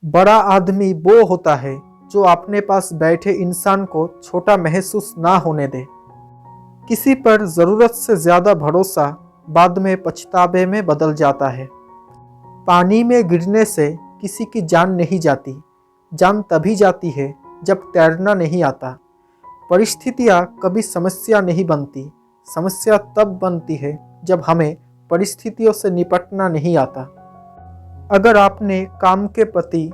बड़ा आदमी वो होता है जो अपने पास बैठे इंसान को छोटा महसूस ना होने दे। किसी पर ज़रूरत से ज़्यादा भरोसा बाद में पछतावे में बदल जाता है। पानी में गिरने से किसी की जान नहीं जाती। जान तभी जाती है जब तैरना नहीं आता। परिस्थितियाँ कभी समस्या नहीं बनती। समस्या तब बनती है जब हमें परिस्थितियों से निपटना नहीं आता। अगर आपने काम के प्रति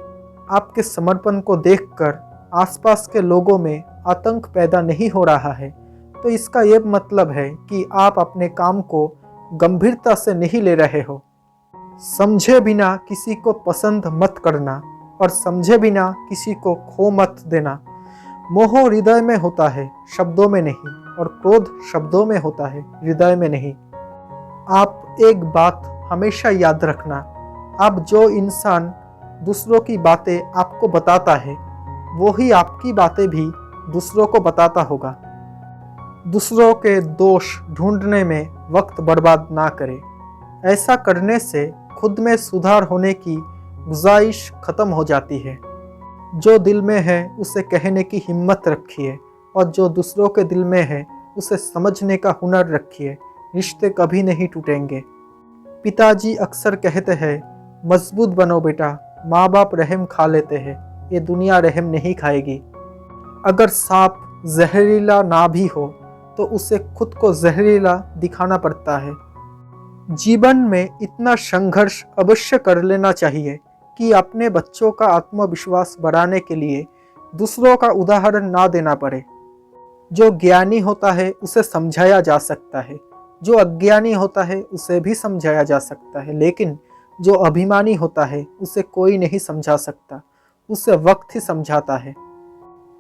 आपके समर्पण को देखकर आसपास के लोगों में आतंक पैदा नहीं हो रहा है, तो इसका यह मतलब है कि आप अपने काम को गंभीरता से नहीं ले रहे हो। समझे बिना किसी को पसंद मत करना और समझे बिना किसी को खो मत देना। मोह हृदय में होता है, शब्दों में नहीं, और क्रोध शब्दों में होता है, हृदय में नहीं। आप एक बात हमेशा याद रखना, आप जो इंसान दूसरों की बातें आपको बताता है, वो ही आपकी बातें भी दूसरों को बताता होगा। दूसरों के दोष ढूंढने में वक्त बर्बाद ना करें। ऐसा करने से खुद में सुधार होने की गुंजाइश खत्म हो जाती है। जो दिल में है उसे कहने की हिम्मत रखिए, और जो दूसरों के दिल में है उसे समझने का हुनर रखिए। रिश्ते कभी नहीं टूटेंगे। पिताजी अक्सर कहते हैं, मजबूत बनो बेटा, माँ बाप रहम खा लेते हैं, ये दुनिया रहम नहीं खाएगी। अगर सांप जहरीला ना भी हो तो उसे खुद को जहरीला दिखाना पड़ता है। जीवन में इतना संघर्ष अवश्य कर लेना चाहिए कि अपने बच्चों का आत्मविश्वास बढ़ाने के लिए दूसरों का उदाहरण ना देना पड़े। जो ज्ञानी होता है उसे समझाया जा सकता है, जो अज्ञानी होता है उसे भी समझाया जा सकता है, लेकिन जो अभिमानी होता है उसे कोई नहीं समझा सकता, उसे वक्त ही समझाता है।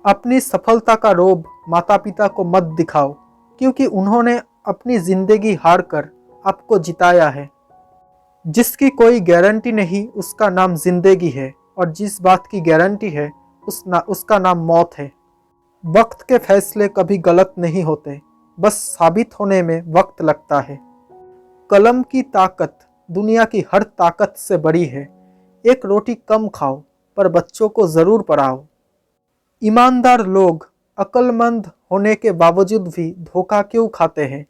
अपनी सफलता का रोब माता पिता को मत दिखाओ, क्योंकि उन्होंने अपनी जिंदगी हार कर आपको जिताया है। जिसकी कोई गारंटी नहीं उसका नाम जिंदगी है, और जिस बात की गारंटी है उसका नाम मौत है। वक्त के फैसले कभी गलत नहीं होते, बस साबित होने में वक्त लगता है। कलम की ताकत दुनिया की हर ताकत से बड़ी है। एक रोटी कम खाओ पर बच्चों को ज़रूर पढ़ाओ। ईमानदार लोग अक्लमंद होने के बावजूद भी धोखा क्यों खाते हैं?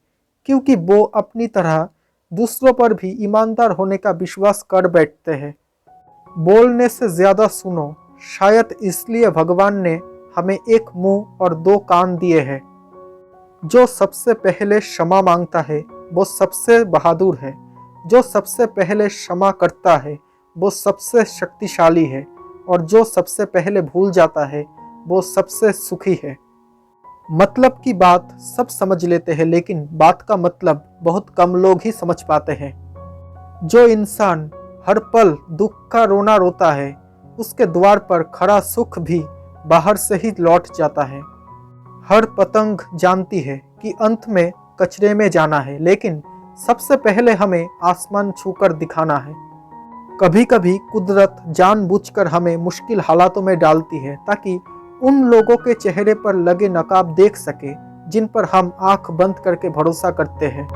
क्योंकि वो अपनी तरह दूसरों पर भी ईमानदार होने का विश्वास कर बैठते हैं। बोलने से ज़्यादा सुनो, शायद इसलिए भगवान ने हमें एक मुंह और दो कान दिए हैं। जो सबसे पहले क्षमा मांगता है वो सबसे बहादुर है। जो सबसे पहले क्षमा करता है वो सबसे शक्तिशाली है, और जो सबसे पहले भूल जाता है वो सबसे सुखी है। मतलब की बात सब समझ लेते हैं, लेकिन बात का मतलब बहुत कम लोग ही समझ पाते हैं। जो इंसान हर पल दुख का रोना रोता है, उसके द्वार पर खड़ा सुख भी बाहर से ही लौट जाता है। हर पतंग जानती है कि अंत में कचरे में जाना है, लेकिन सबसे पहले हमें आसमान छूकर दिखाना है। कभी कभी कुदरत जानबूझकर हमें मुश्किल हालातों में डालती है, ताकि उन लोगों के चेहरे पर लगे नकाब देख सके जिन पर हम आंख बंद करके भरोसा करते हैं।